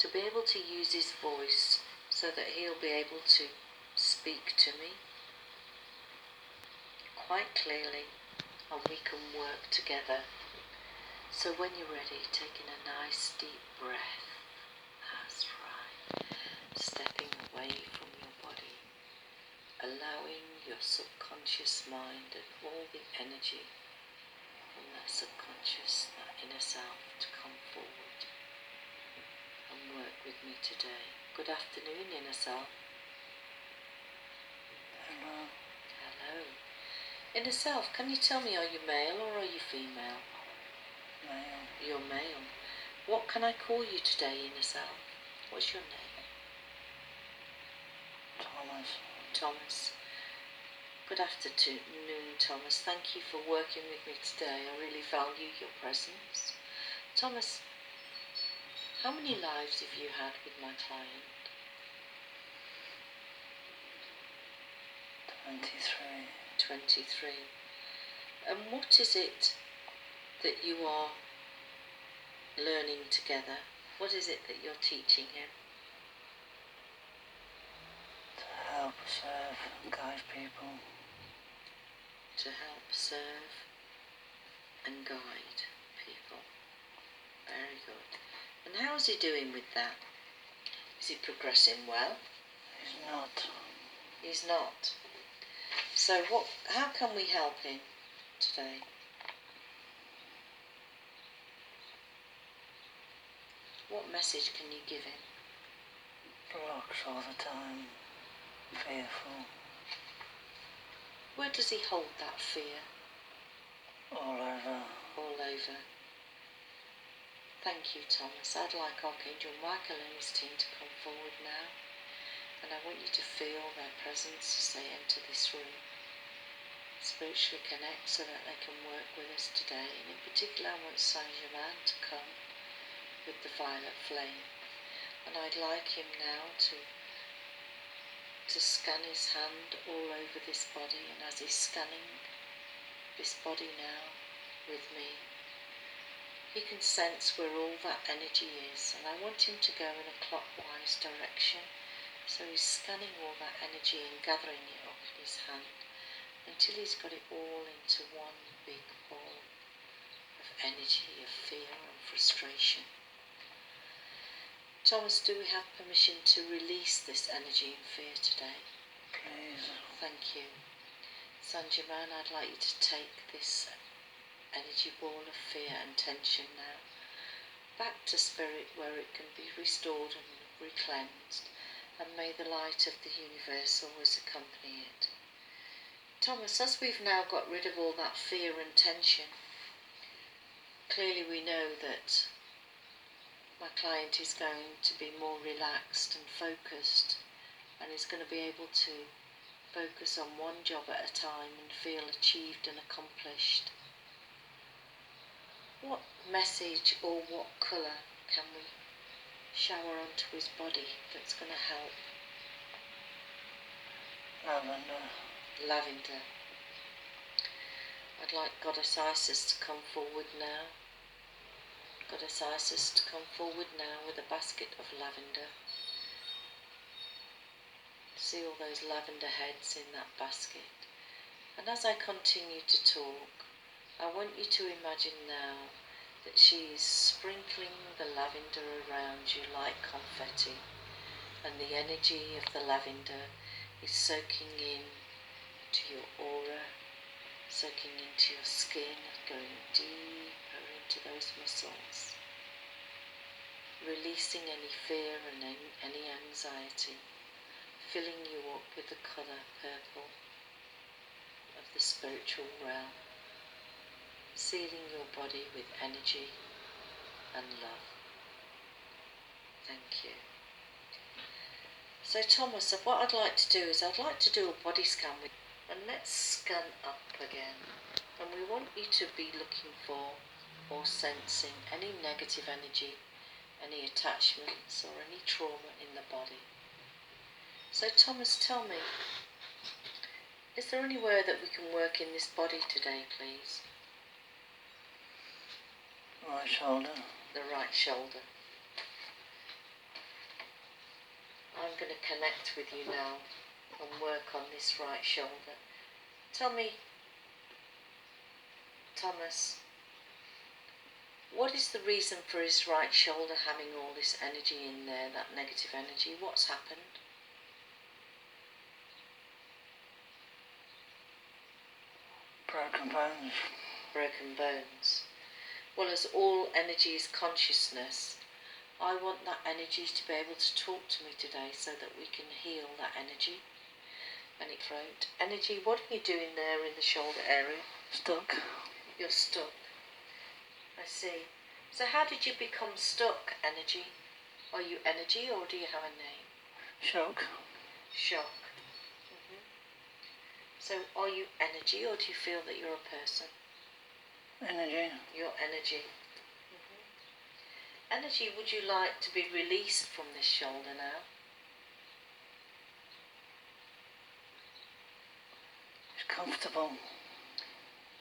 to be able to use his voice so that he'll be able to speak to me quite clearly, and we can work together. So when you're ready, taking a nice deep breath, that's right, stepping away from your body, allowing your subconscious mind and all the energy from that subconscious, that inner self, to come forward and work with me today. Good afternoon, inner self. Hello. Hello. Inner self, can you tell me, are you male or are you female? Male. You're male. What can I call you today, inner self? What's your name? Thomas. Thomas. Good afternoon, Thomas. Thank you for working with me today. I really value your presence. Thomas, how many lives have you had with my client? 23. 23. And what is it that you are learning together? What is it that you're teaching him? To help, serve, and guide people. To help, serve, and guide people. Very good. And how's he doing with that? Is he progressing well? He's not. He's not. So how can we help him today? What message can you give him? Blocks all the time. Fearful. Where does he hold that fear? All over. All over. Thank you, Thomas. I'd like Archangel Michael and his team to come forward now. And I want you to feel their presence as they enter this room. Spiritually connect so that they can work with us today. And in particular, I want Saint-Germain to come with the violet flame. And I'd like him now to scan his hand all over this body. And as he's scanning this body now with me, he can sense where all that energy is. And I want him to go in a clockwise direction. So he's scanning all that energy and gathering it up in his hand until he's got it all into one big ball of energy, of fear and frustration. Thomas, do we have permission to release this energy and fear today? Please. Thank you. Saint-Germain, I'd like you to take this energy ball of fear and tension now back to spirit where it can be restored and recleansed, and may the light of the universe always accompany it. Thomas, as we've now got rid of all that fear and tension, clearly we know that my client is going to be more relaxed and focused, and is going to be able to focus on one job at a time and feel achieved and accomplished. What message or what colour can we shower onto his body that's going to help? Lavender. Lavender. I'd like Goddess Isis to come forward now. Goddess Isis to come forward now with a basket of lavender. See all those lavender heads in that basket. And as I continue to talk, I want you to imagine now that she's sprinkling the lavender around you like confetti, and the energy of the lavender is soaking in to your aura, soaking into your skin, going deeper into those muscles, releasing any fear and any anxiety, filling you up with the colour purple of the spiritual realm, sealing your body with energy and love. Thank you. So Thomas, what I'd like to do is I'd like to do a body scan with you, and let's scan up again. And we want you to be looking for or sensing any negative energy, any attachments or any trauma in the body. So Thomas, tell me, is there anywhere that we can work in this body today, please? Right shoulder. The right shoulder. going to connect with you now and work on this right shoulder. Tell me, Thomas, what is the reason for his right shoulder having all this energy in there, that negative energy? What's happened? Broken bones. Broken bones. Well, as all energy is consciousness, I want that energy to be able to talk to me today so that we can heal that energy. And it throat. Energy, what are you doing there in the shoulder area? Stuck. You're stuck. I see. So how did you become stuck, energy? Are you energy or do you have a name? Shock. Shock. So are you energy or do you feel that you're a person? Energy. You're energy. Energy, would you like to be released from this shoulder now? It's comfortable.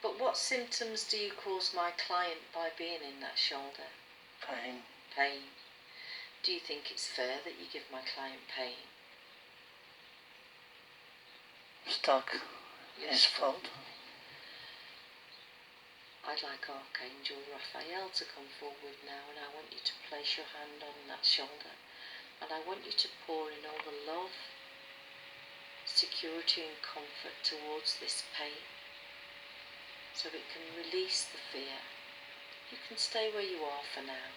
But what symptoms do you cause my client by being in that shoulder? Pain. Pain. Do you think it's fair that you give my client pain? Stuck. His fault. I'd like Archangel Raphael to come forward now, and I want you to place your hand on that shoulder, and I want you to pour in all the love, security and comfort towards this pain, so it can release the fear. You can stay where you are for now,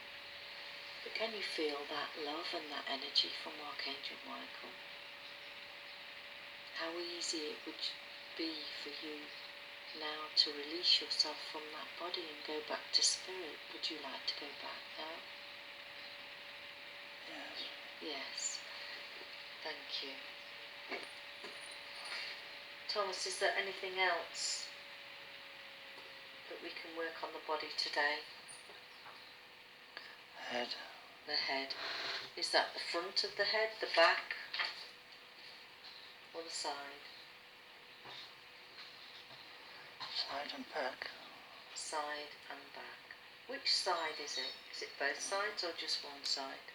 but can you feel that love and that energy from Archangel Michael? How easy it would be for you now to release yourself from that body and go back to spirit. Would you like to go back now? Yes. Yes. Thank you. Thomas, is there anything else that we can work on the body today? Head. The head. Is that the front of the head, the back, or the side? Side and back. Side and back. Which side is it? Is it both sides or just one side?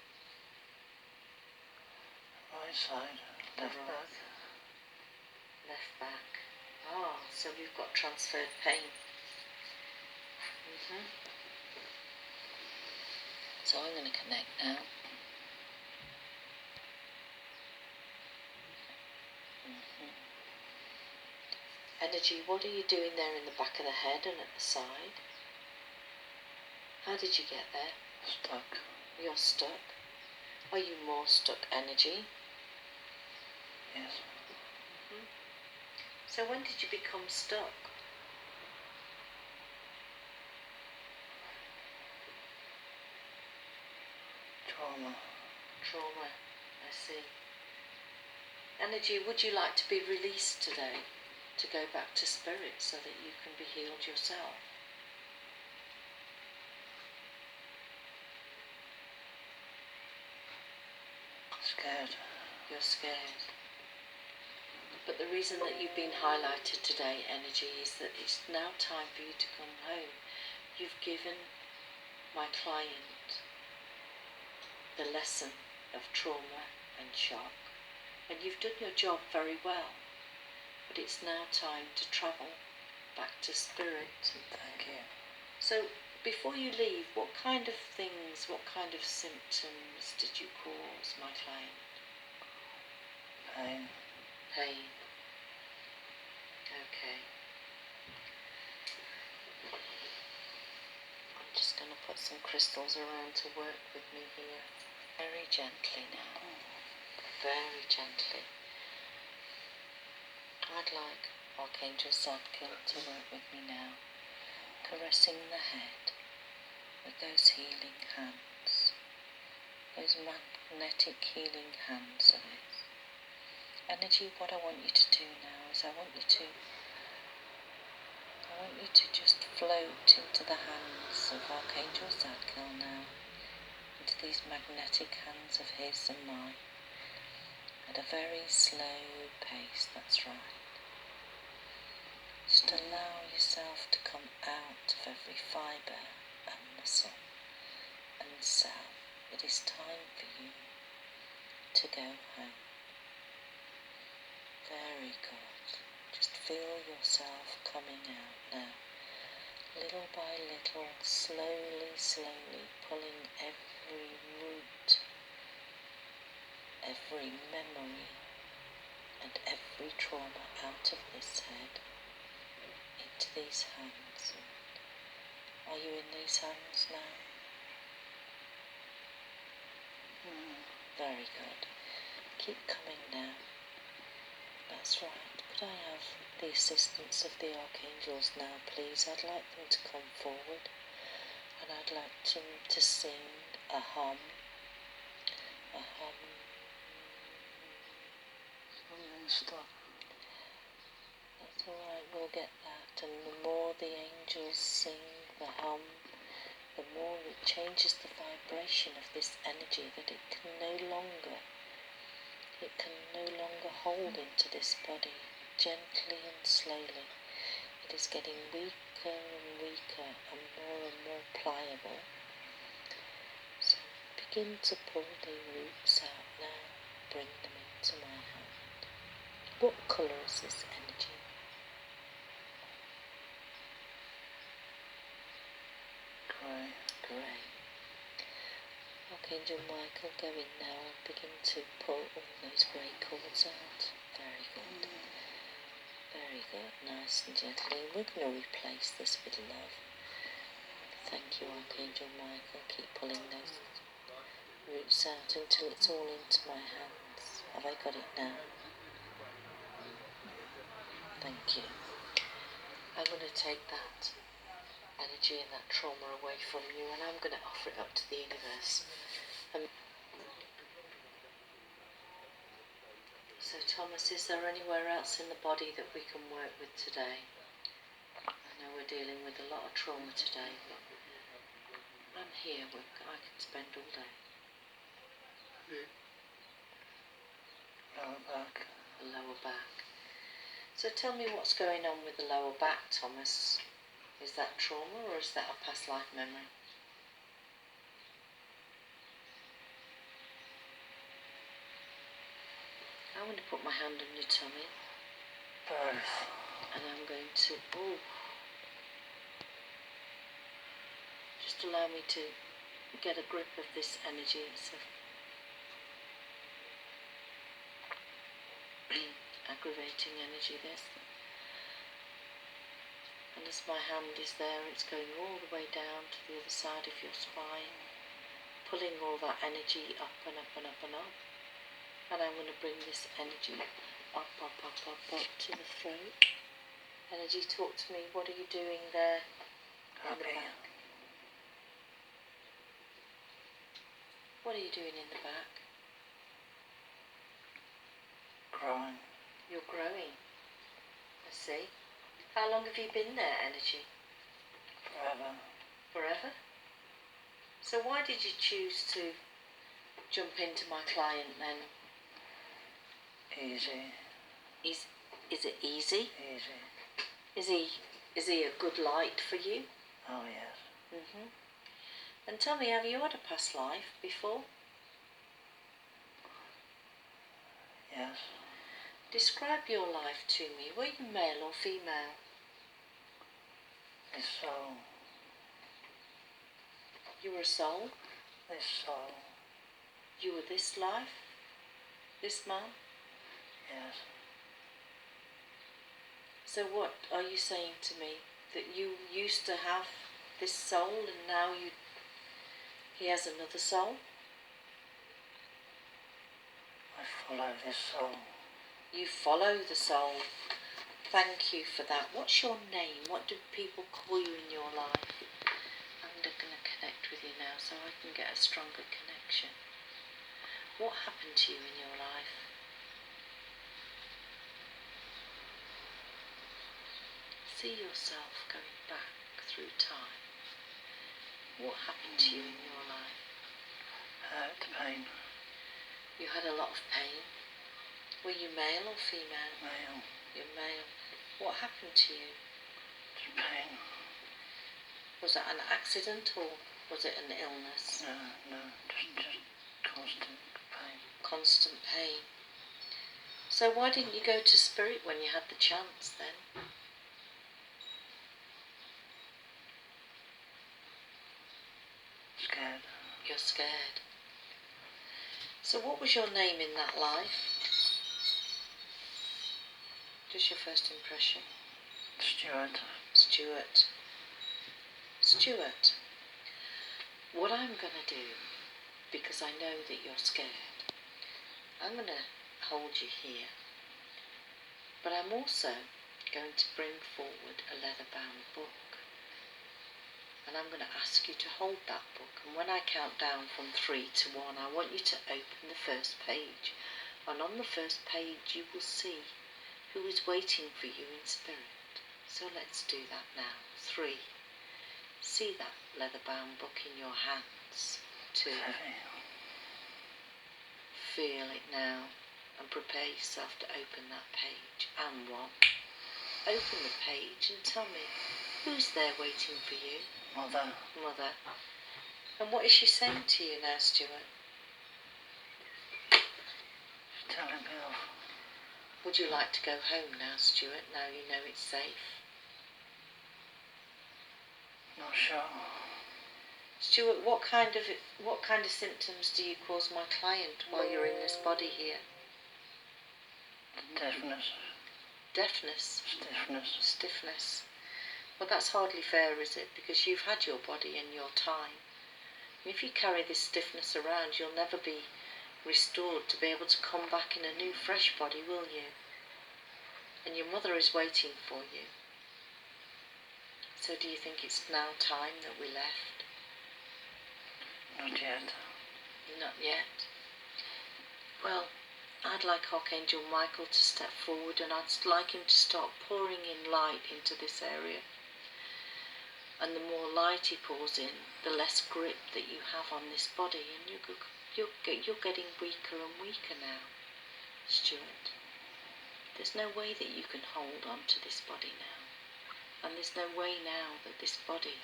Right side. Left Right. back. Left back. Ah, so we've got transferred pain. So I'm going to connect now. Energy, what are you doing there in the back of the head and at the side? How did you get there? Stuck. You're stuck. Are you more stuck, energy? Yes. So when did you become stuck? Trauma. Trauma, I see. Energy, would you like to be released today? To go back to spirit so that you can be healed yourself? Scared. You're scared. But the reason that you've been highlighted today, energy, is that it's now time for you to come home. You've given my client the lesson of trauma and shock, and you've done your job very well. But it's now time to travel back to spirit. Thank you. So before you leave, what kind of things, what kind of symptoms did you cause my client? Pain. Pain. Okay. I'm just going to put some crystals around to work with me here. Very gently now. Very gently. I'd like Archangel Zadkiel to work with me now, caressing the head with those healing hands, those magnetic healing hands of his. Energy, what I want you to do now is I want you to just float into the hands of Archangel Zadkiel now, into these magnetic hands of his and mine, at a very slow pace. That's right. Just allow yourself to come out of every fibre and muscle and cell. It is time for you to to go home. Very good. Just feel yourself coming out now. Little by little, slowly, slowly pulling every root, every memory and every trauma out of this head into these hands. Are you in these hands now? Very good. Keep coming now. That's right. Could I have the assistance of the archangels now, please? I'd like them to come forward, and I'd like them to sing a hum. A hum. Stop. That's all right, we'll get that. And the more the angels sing the hum, the more it changes the vibration of this energy, that it can no longer hold into this body. Gently and slowly, it is getting weaker and weaker and more pliable. So begin to pull the roots out now, bring them into my hand. What colour is this energy? Grey. Grey. Archangel Michael, go in now and begin to pull all those grey cords out. Very good. Very good. Nice and gently. We're going to replace this with love. Thank you, Archangel Michael. Keep pulling those roots out until it's all into my hands. Have I got it now? Thank you. I'm going to take that energy and that trauma away from you, and I'm going to offer it up to the universe. So Thomas, is there anywhere else in the body that we can work with today? I know we're dealing with a lot of trauma today, but I'm here. I can spend all day. Lower back. The lower back. So tell me what's going on with the lower back, Thomas. Is that trauma or is that a past life memory? I want to put my hand on your tummy. Both. And I'm going to, just allow me to get a grip of this energy. It's a aggravating energy, this. And as my hand is there, it's going all the way down to the other side of your spine, pulling all that energy up and up and up and up. And I'm going to bring this energy up to the throat. Energy, talk to me. What are you doing there? In the back? What are you doing in the back? Growing. You're growing. I see. How long have you been there, energy? Forever. Forever? So why did you choose to jump into my client then? Easy. Is it easy? Easy. Is he a good light for you? Oh, yes. And tell me, have you had a past life before? Yes. Describe your life to me. Were you male or female? This soul. You were a soul? This soul. You were this life? This man? Yes. So what are you saying to me? That you used to have this soul and now he has another soul? I follow this soul. You follow the soul. Thank you for that. What's your name? What do people call you in your life? I'm going to connect with you now so I can get a stronger connection. What happened to you in your life? See yourself going back through time. What happened to you in your life? Hurt, pain. You had a lot of pain. Were you male or female? Male. You're male. What happened to you? Just pain. Was that an accident or was it an illness? No, just constant pain. constant pain. So why didn't you go to Spirit when you had the chance then? Scared. You're scared. So what was your name in that life? Just your first impression? Stuart. Stuart. Stuart, what I'm going to do, because I know that you're scared, I'm going to hold you here. But I'm also going to bring forward a leather-bound book. And I'm going to ask you to hold that book. And when I count down from 3 to 1, I want you to open the first page. And on the first page, you will see who is waiting for you in spirit. So let's do that now. 3. See that leather-bound book in your hands. 2. Feel it now and prepare yourself to open that page. And 1. Open the page and tell me, who's there waiting for you? Mother. Mother. And what is she saying to you now, Stuart? She's telling me off. Would you like to go home now, Stuart, now you know it's safe? Not sure. Stuart, what kind of symptoms do you cause my client while you're in this body here? Deafness. Deafness? Stiffness. Stiffness. Well, that's hardly fair, is it? Because you've had your body and your time. And if you carry this stiffness around, you'll never be restored to be able to come back in a new, fresh body, will you? And your mother is waiting for you. So do you think it's now time that we left? Not yet. Not yet. Well, I'd like Archangel Michael to step forward, and I'd like him to start pouring in light into this area. And the more light he pours in, the less grip that you have on this body, and you're getting weaker and weaker now, Stuart. There's no way that you can hold on to this body now, and there's no way now that this body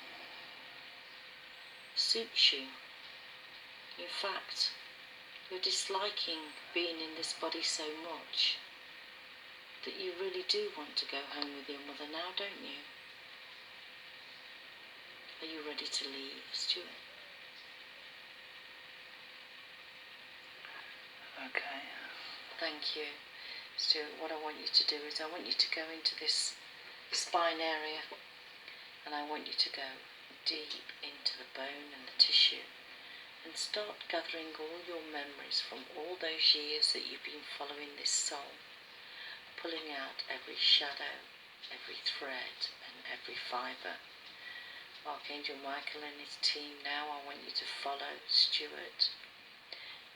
suits you. In fact, you're disliking being in this body so much that you really do want to go home with your mother now, don't you? Are you ready to leave, Stuart? Okay. Thank you, Stuart. What I want you to do is I want you to go into this spine area, and I want you to go deep into the bone and the tissue and start gathering all your memories from all those years that you've been following this soul, pulling out every shadow, every thread and every fibre. Archangel Michael and his team, now I want you to follow Stuart,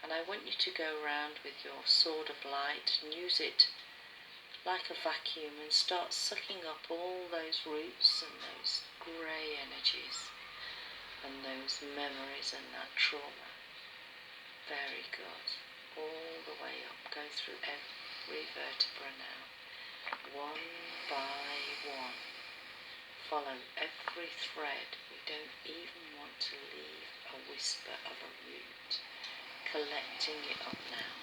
and I want you to go around with your sword of light and use it like a vacuum and start sucking up all those roots and those grey energies and those memories and that trauma. Very good. All the way up. Go through every vertebra now. One by one. Follow every thread. We don't even want to leave a whisper of a root. Collecting it up now.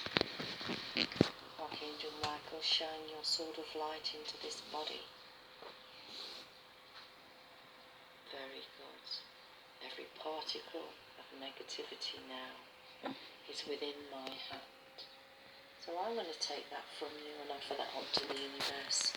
Archangel Michael, shine your sword of light into this body. Very good. Every particle of negativity now is within my hand. So I'm going to take that from you and offer that up to the universe.